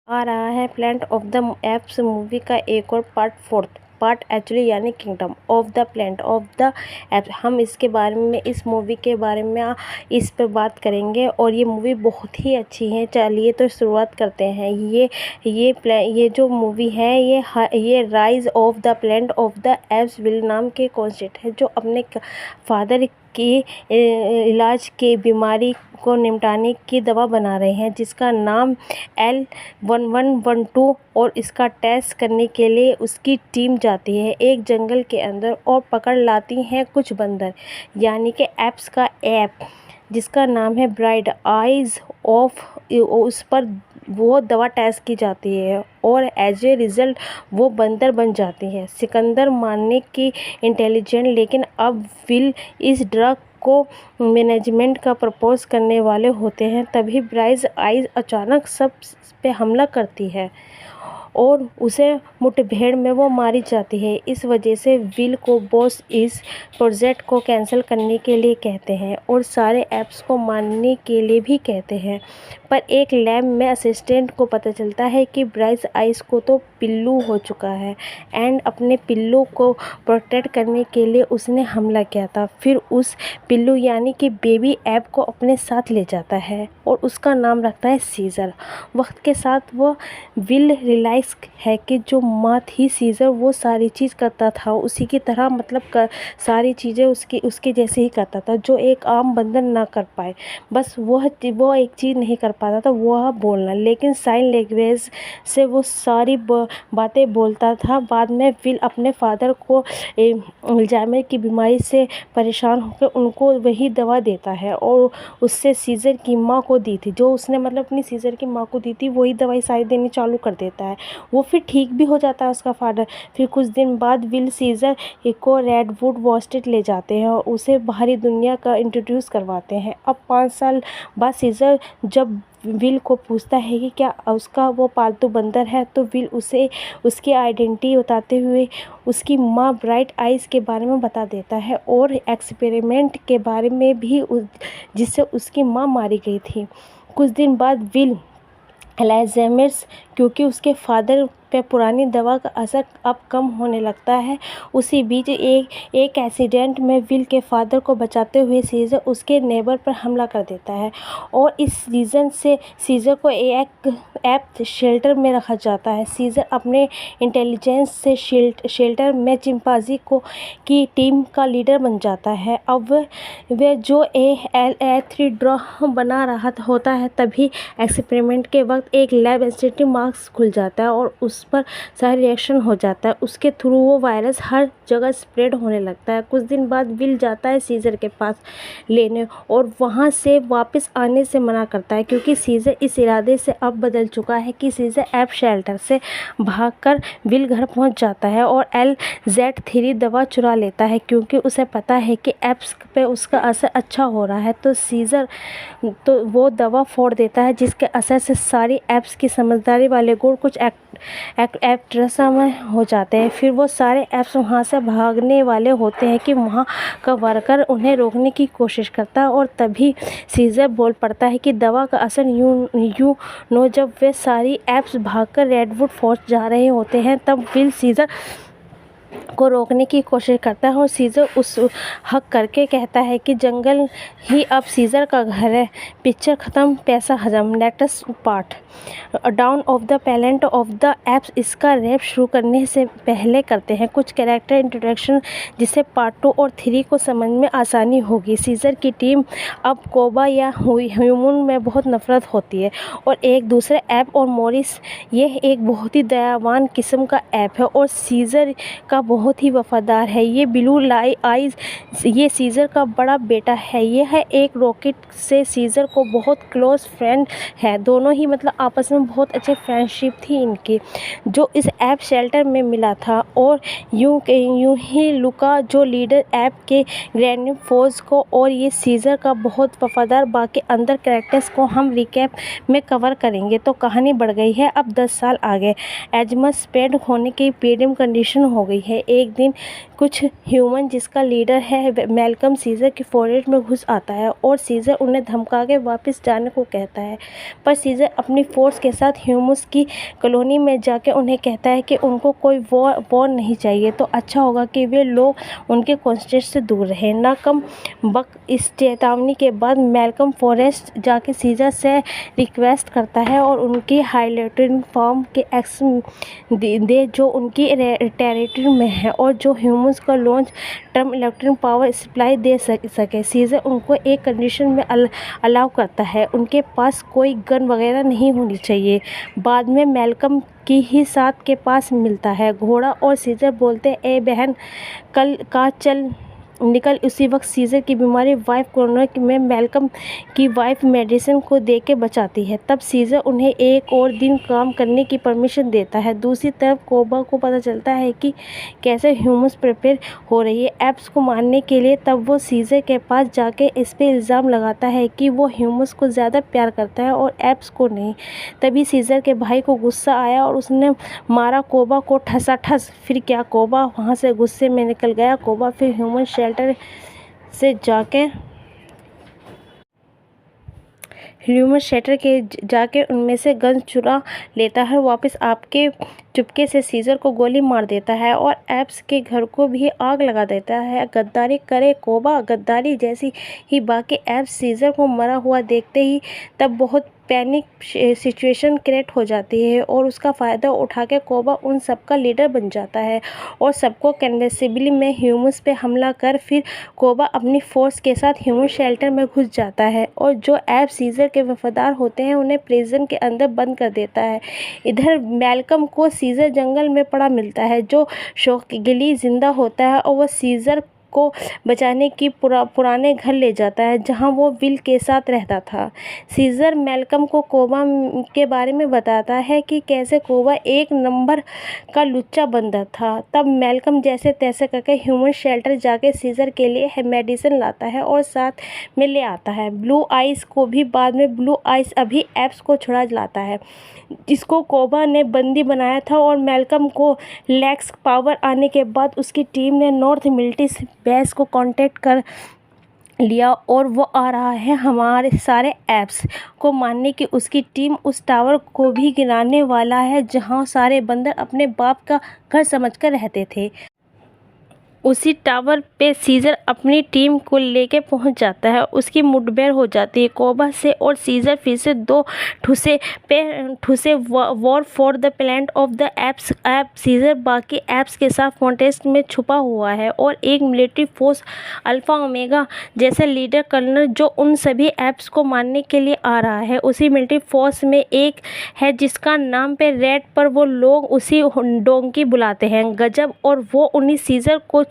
आ रहा है planet of the apps movie का एक और पार्ट, फोर्थ पार्ट एक्चुअली, यानी kingdom of the planet of the apps. हम इसके बारे में, इस मूवी के बारे में इस पे बात करेंगे और ये मूवी बहुत ही अच्छी है। चलिए तो शुरुआत करते हैं। ये जो मूवी है ये rise of the planet of the apps will नाम के कॉन्सेप्ट है, जो अपने फादर की इलाज के बीमारी को निपटाने की दवा बना रहे हैं, जिसका नाम L1112, और इसका टेस्ट करने के लिए उसकी टीम जाती है एक जंगल के अंदर और पकड़ लाती हैं कुछ बंदर, यानी कि एप्स का ऐप जिसका नाम है ब्राइट आइज ऑफ। उस पर वो दवा टेस्ट की जाती है और एज ए रिज़ल्ट वो बंदर बन जाती है। सिकंदर मारने की इंटेलिजेंट, लेकिन अब विल इस ड्रग को मैनेजमेंट का प्रपोज करने वाले होते हैं। तभी ब्राइट आइज अचानक सब पे हमला करती है और उसे मुठभेड़ में वो मारी जाती है। इस वजह से विल को बॉस इस प्रोजेक्ट को कैंसिल करने के लिए कहते हैं और सारे ऐप्स को मारने के लिए भी कहते हैं। पर एक लैब में असिस्टेंट को पता चलता है कि ब्राइट आइज को तो पिल्लू हो चुका है एंड अपने पिल्लू को प्रोटेक्ट करने के लिए उसने हमला किया था। फिर उस पिल्लू यानी कि बेबी ऐप को अपने साथ ले जाता है और उसका नाम रखता है सीजर। वक्त के साथ वो विल रियलाइज है कि जो माँ थी सीजर, वो सारी चीज़ करता था उसी की तरह, मतलब सारी चीज़ें उसके जैसे ही करता था, जो एक आम बंदर ना कर पाए। बस वो एक चीज़ नहीं कर पाता था, वो बोलना, लेकिन साइन लैंग्वेज से वो सारी बातें बोलता था। बाद में विल अपने फादर को अल्जाइमर की बीमारी से परेशान होकर उनको वही दवा देता है और उससे सीजर की माँ को दी थी, जो उसने मतलब अपनी सीजर की माँ को दी थी, वही दवाई सारी देनी चालू कर देता है। वो फिर ठीक भी हो जाता है उसका फादर। फिर कुछ दिन बाद विल सीजर को रेडवुड वॉस्टेड ले जाते हैं और उसे बाहरी दुनिया का इंट्रोड्यूस करवाते हैं। अब 5 साल बाद सीजर जब विल को पूछता है कि क्या उसका वो पालतू बंदर है, तो विल उसे उसकी आइडेंटिटी बताते हुए उसकी माँ ब्राइट आइज के बारे में बता देता है और एक्सपेरिमेंट के बारे में भी, जिससे उसकी माँ मारी गई थी। कुछ दिन बाद विल अल्जाइमर्स, क्योंकि उसके फादर पे पुरानी दवा का असर अब कम होने लगता है। उसी बीच एक एक्सीडेंट में विल के फादर को बचाते हुए सीजर उसके नेबर पर हमला कर देता है और इस रीज़न से सीजर को एक ऐप शेल्टर में रखा जाता है। सीजर अपने इंटेलिजेंस से शेल्टर में चिंपांजी की टीम का लीडर बन जाता है। अब वह जो LA3 ड्रग बना रहा होता है, तभी एक्सपेरिमेंट के वक्त एक लैब एसिड मास्क खुल जाता है और उस पर सारा रिएक्शन हो जाता है। उसके थ्रू वो वायरस हर जगह स्प्रेड होने लगता है। कुछ दिन बाद विल जाता है सीजर के पास लेने और वहाँ से वापस आने से मना करता है, क्योंकि सीजर इस इरादे से अब बदल चुका है कि सीजर ऐप शेल्टर से भागकर विल घर पहुँच जाता है और LZ3 दवा चुरा लेता है, क्योंकि उसे पता है कि ऐप्स पे उसका असर अच्छा हो रहा है। तो सीजर तो वो दवा फोड़ देता है, जिसके असर से सारी ऐप्स की समझदारी वाले गुण कुछ एक्ट्रेस में हो जाते हैं। फिर वो सारे ऐप्स वहाँ से भागने वाले होते हैं कि वहाँ का वर्कर उन्हें रोकने की कोशिश करता है और तभी सीजर बोल पड़ता है कि दवा का असर यूं जब वे सारी ऐप्स भागकर रेडवुड फोर्ट जा रहे होते हैं, तब विल सीजर को रोकने की कोशिश करता है और सीजर उस हक करके कहता है कि जंगल ही अब सीजर का घर है। पिक्चर ख़त्म, पैसा हजम। Latest part down of the planet of the apps. इसका रैप शुरू करने से पहले करते हैं कुछ कैरेक्टर इंट्रोडक्शन, जिससे पार्ट 2 और 3 को समझ में आसानी होगी। सीजर की टीम अब कोबा या ह्यूमन में बहुत नफरत होती है और एक दूसरे ऐप और मॉरिस, यह एक बहुत ही दयावान किस्म का ऐप है और सीजर का बहुत ही वफादार है। ये ब्लू आइज ये सीजर का बड़ा बेटा है। यह है एक रॉकेट से सीजर को बहुत क्लोज फ्रेंड है। दोनों ही मतलब आपस में बहुत अच्छे फ्रेंडशिप थी इनकी, जो इस ऐप शेल्टर में मिला था। और यूं ही लुका, जो लीडर ऐप के ग्रैंड फोर्स को, और ये सीजर का बहुत वफादार बाकी अंदर कैरेक्टर्स को हम रिकैप में कवर करेंगे। तो कहानी बढ़ गई है अब 10 साल आगे। एजमा स्प्रेड होने की पीडियम कंडीशन हो गई है। एक दिन कुछ ह्यूमन जिसका लीडर है मैल्कम सीजर की फॉरेस्ट में घुस आता है और सीजर उन्हें धमका के वापस जाने को कहता है, पर सीजर अपनी फोर्स के साथ ह्यूमंस की कॉलोनी में जाके उन्हें कहता है कि उनको कोई वॉर नहीं चाहिए, तो अच्छा होगा कि वे लोग उनके कॉन्स्टेंट से दूर रहें। ना कम वक्त इस चेतावनी के बाद मैल्कम फॉरेस्ट जाके सीजर से रिक्वेस्ट करता है और उनकी हाइलाइटेड फॉर्म के एक्स दे जो उनकी टेरिटरी में है और जो ह्यूमंस को long term electric power supply दे सके। सीजर उनको एक कंडीशन में अलाउ करता है, उनके पास कोई गन वगैरह नहीं होनी चाहिए। बाद में मैल्कम की ही साथ के पास मिलता है घोड़ा और सीजर बोलते ए बहन कल का चल निकल। उसी वक्त सीजर की बीमारी वाइफ कोरोना में मैल्कम की वाइफ मेडिसिन को दे के बचाती है। तब सीजर उन्हें एक और दिन काम करने की परमिशन देता है। दूसरी तरफ कोबा को पता चलता है कि कैसे ह्यूमंस प्रिपेयर हो रही है एप्स को मारने के लिए। तब वो सीजर के पास जाके इस पे इल्ज़ाम लगाता है कि वो ह्यूमंस को ज़्यादा प्यार करता है और एप्स को नहीं। तभी सीजर के भाई को गुस्सा आया और उसने मारा कोबा को ठसाठस। फिर क्या, कोबा वहाँ से गुस्से में निकल गया। कोबा फिर ह्यूमन शेल्टर से जाके उनमें से गन चुरा लेता है, वापस आपके चुपके से सीजर को गोली मार देता है और एप्स के घर को भी आग लगा देता है। गद्दारी करे कोबा, गद्दारी जैसी ही बाकी एप्स सीजर को मरा हुआ देखते ही तब बहुत पैनिक सिचुएशन क्रिएट हो जाती है और उसका फ़ायदा उठा के कोबा उन सबका लीडर बन जाता है और सबको कैनवेसिबली में ह्यूमंस पे हमला कर फिर कोबा अपनी फोर्स के साथ ह्यूमन शेल्टर में घुस जाता है और जो एप सीजर के वफादार होते हैं उन्हें प्रिजन के अंदर बंद कर देता है। इधर मैल्कम को सीजर जंगल में पड़ा मिलता है जो शौकगिली जिंदा होता है और वह सीजर को बचाने की पुराने घर ले जाता है जहां वो विल के साथ रहता था। सीजर मैल्कम को कोबा के बारे में बताता है कि कैसे कोबा एक नंबर का लुच्चा बंदा था। तब मैल्कम जैसे तैसे करके ह्यूमन शेल्टर जाके सीजर के लिए मेडिसिन लाता है और साथ में ले आता है ब्लू आइस को भी। बाद में ब्लू आइस अभी एप्स को छुड़ा लाता है जिसको कोबा ने बंदी बनाया था और मैल्कम को लैक्स पावर आने के बाद उसकी टीम ने नॉर्थ मिलिट्री बेस को कांटेक्ट कर लिया और वो आ रहा है हमारे सारे एप्स को मारने की। उसकी टीम उस टावर को भी गिराने वाला है जहां सारे बंदर अपने बाप का घर समझकर रहते थे। उसी टावर पे सीजर अपनी टीम को लेके पहुंच जाता है, उसकी मुठभेड़ हो जाती है कोबा से और सीजर फिर से दो ठुसे war for the plan of the apes. Caesar बाकी एप्स के साथ कॉन्टेस्ट में छुपा हुआ है और एक मिलिट्री फोर्स अल्फा ओमेगा जैसे लीडर कर्नल जो उन सभी एप्स को मारने के लिए आ रहा है। उसी मिलिट्री फोर्स में एक है जिसका नाम पे रेड, पर वो लोग उसी डोंकी बुलाते हैं गजब, और वो उन्हीं सीजर को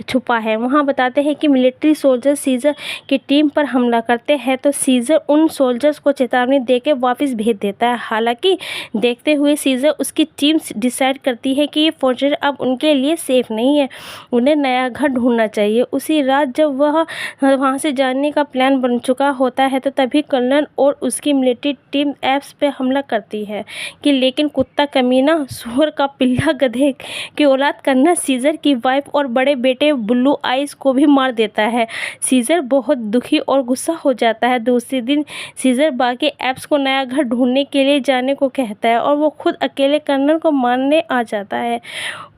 छुपा है। वहाँ बताते हैं कि मिलिट्री सोल्जर सीजर की टीम पर हमला करते हैं तो सीजर उन सोल्जर्स को चेतावनी देकर वापस भेज देता है। हालांकि देखते हुए सीजर उसकी टीम डिसाइड करती है कि ये फॉर्ट्रेस अब उनके लिए सेफ नहीं है, उन्हें नया घर ढूंढना चाहिए। उसी रात जब वह वहाँ से जाने का प्लान बन चुका होता है तो तभी कर्नल और उसकी मिलिट्री टीम एप्स पे हमला करती है कि लेकिन कुत्ता कमीना सुअर का पिल्ला गधे की औलाद कर्नल सीजर की वाइफ और बड़े बेटे ब्लू आइस को भी मार देता है। सीजर बहुत दुखी और गुस्सा हो जाता है। दूसरे दिन सीजर बाकी एप्स को नया घर ढूंढने के लिए जाने को कहता है और वो खुद अकेले कर्नल को मारने आ जाता है,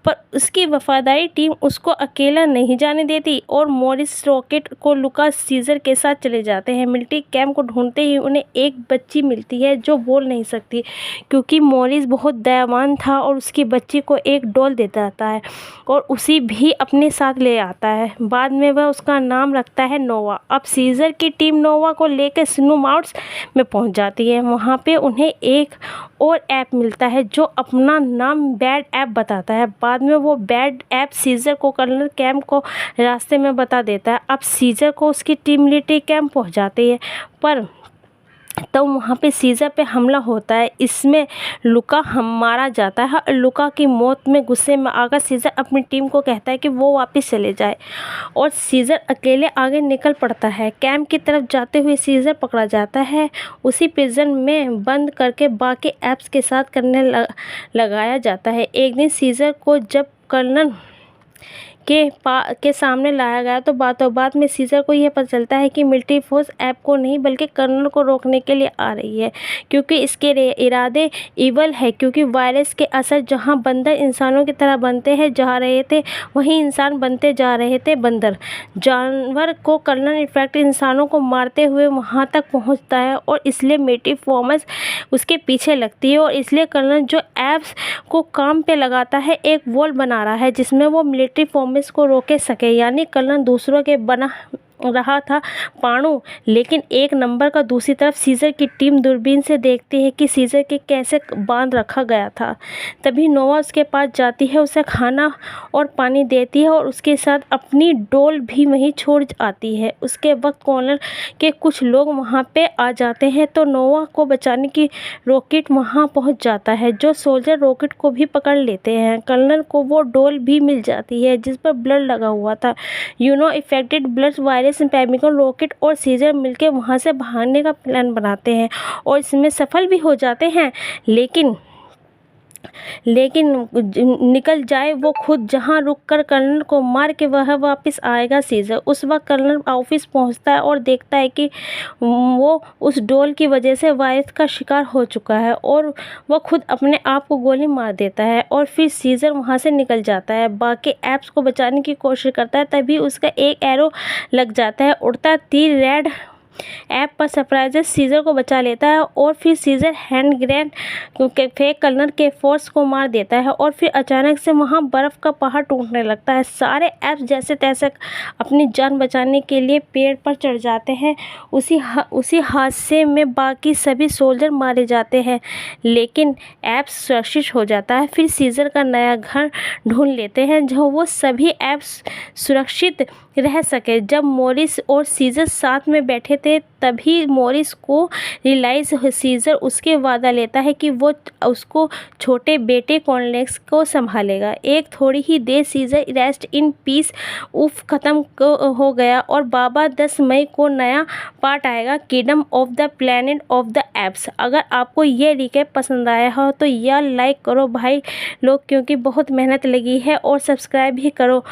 पर उसकी वफादारी टीम उसको अकेला नहीं जाने देती और मॉरिस रॉकेट को लुकास सीजर के साथ चले जाते हैं। मिलिट्री कैंप को ढूंढते ही उन्हें एक बच्ची मिलती है जो बोल नहीं सकती क्योंकि मॉरिस बहुत दयावान था और उसकी बच्ची को एक डॉल दे देता है और उसी भी अपने साथ ले आता है। बाद में वह उसका नाम रखता है नोवा। अब सीजर की टीम नोवा को लेकर स्नो माउंट्स में पहुंच जाती है। वहाँ पे उन्हें एक और ऐप मिलता है जो अपना नाम बैड ऐप बताता है। बाद में वो बैड ऐप सीजर को कर्नल कैंप को रास्ते में बता देता है। अब सीजर को उसकी टीम मिलिट्री कैंप पहुंच जाती है, पर तो वहाँ पे सीजर पे हमला होता है। इसमें लुका मारा जाता है। लुका की मौत में गुस्से में आकर सीजर अपनी टीम को कहता है कि वो वापस चले जाए और सीजर अकेले आगे निकल पड़ता है। कैंप की तरफ जाते हुए सीजर पकड़ा जाता है, उसी प्रिजन में बंद करके बाकी एप्स के साथ करने लगाया जाता है। एक दिन सीजर को जब कर्नल के सामने लाया गया तो बातों बात में सीजर को यह पता चलता है कि मिलिट्री फोर्स ऐप को नहीं बल्कि कर्नल को रोकने के लिए आ रही है, क्योंकि इसके इरादे इवल है। क्योंकि वायरस के असर जहां बंदर इंसानों की तरह बनते हैं जा रहे थे, वहीं इंसान बनते जा रहे थे बंदर। जानवर को कर्नल इफेक्ट इंसानों को मारते हुए वहां तक पहुंचता है और इसलिए मिलिट्री फोर्स उसके पीछे लगती है। और इसलिए कर्नल जो ऐप्स को काम पे लगाता है, एक वॉल बना रहा है जिसमें वो मिलिट्री फोर्स को रोके सके। यानी कर्नल दूसरों के बना रहा था पाणु, लेकिन एक नंबर का दूसरी तरफ सीजर की टीम दूरबीन से देखती है कि सीजर के कैसे बांध रखा गया था। तभी नोवा उसके पास जाती है, उसे खाना और पानी देती है और उसके साथ अपनी डोल भी वहीं छोड़ आती है। उसके वक्त कॉर्नर के कुछ लोग वहां पे आ जाते हैं तो नोवा को बचाने की रॉकेट वहां पहुंच जाता है। जो सोल्जर रॉकेट को भी पकड़ लेते हैं। कर्नल को वो डोल भी मिल जाती है जिस पर ब्लड लगा हुआ था। इफेक्टेड ब्लड वायरस पैमिकन, रॉकेट और सीजर मिलकर वहां से भागने का प्लान बनाते हैं और इसमें सफल भी हो जाते हैं। लेकिन निकल जाए वो खुद, जहां रुककर कर्नल को मार के वह वापस आएगा सीजर। उस वक्त कर्नल ऑफिस पहुंचता है और देखता है कि वो उस डोल की वजह से वायरस का शिकार हो चुका है और वह खुद अपने आप को गोली मार देता है। और फिर सीजर वहां से निकल जाता है, बाकी ऐप्स को बचाने की कोशिश करता है। तभी उसका एक एरो लग जाता है, उड़ता तीर रेड ऐप पर सरप्राइजेस सीजर को बचा लेता है और फिर सीजर हैंड ग्रेनेड फेंक कर्नल के फोर्स को मार देता है। और फिर अचानक से वहां बर्फ का पहाड़ टूटने लगता है। सारे ऐप्स जैसे तैसे अपनी जान बचाने के लिए पेड़ पर चढ़ जाते हैं। उसी हादसे में बाकी सभी सोल्जर मारे जाते हैं, लेकिन ऐप्स सुरक्षित हो जाता है। फिर सीजर का नया घर ढूंढ लेते हैं जहाँ वो सभी ऐप्स सुरक्षित रह सके। जब मॉरिस और सीजर साथ में बैठे थे तभी मॉरिस को रियलाइज सीजर उसके वादा लेता है कि वो उसको छोटे बेटे कॉर्नलेक्स को संभालेगा। एक थोड़ी ही देर सीजर रेस्ट इन पीस खत्म हो गया और बाबा 10 मई को नया पार्ट आएगा, kingdom of the planet of the apps. अगर आपको ये रिकैप पसंद आया हो तो यार लाइक करो भाई लोग, क्योंकि बहुत मेहनत लगी है, और सब्सक्राइब भी करो।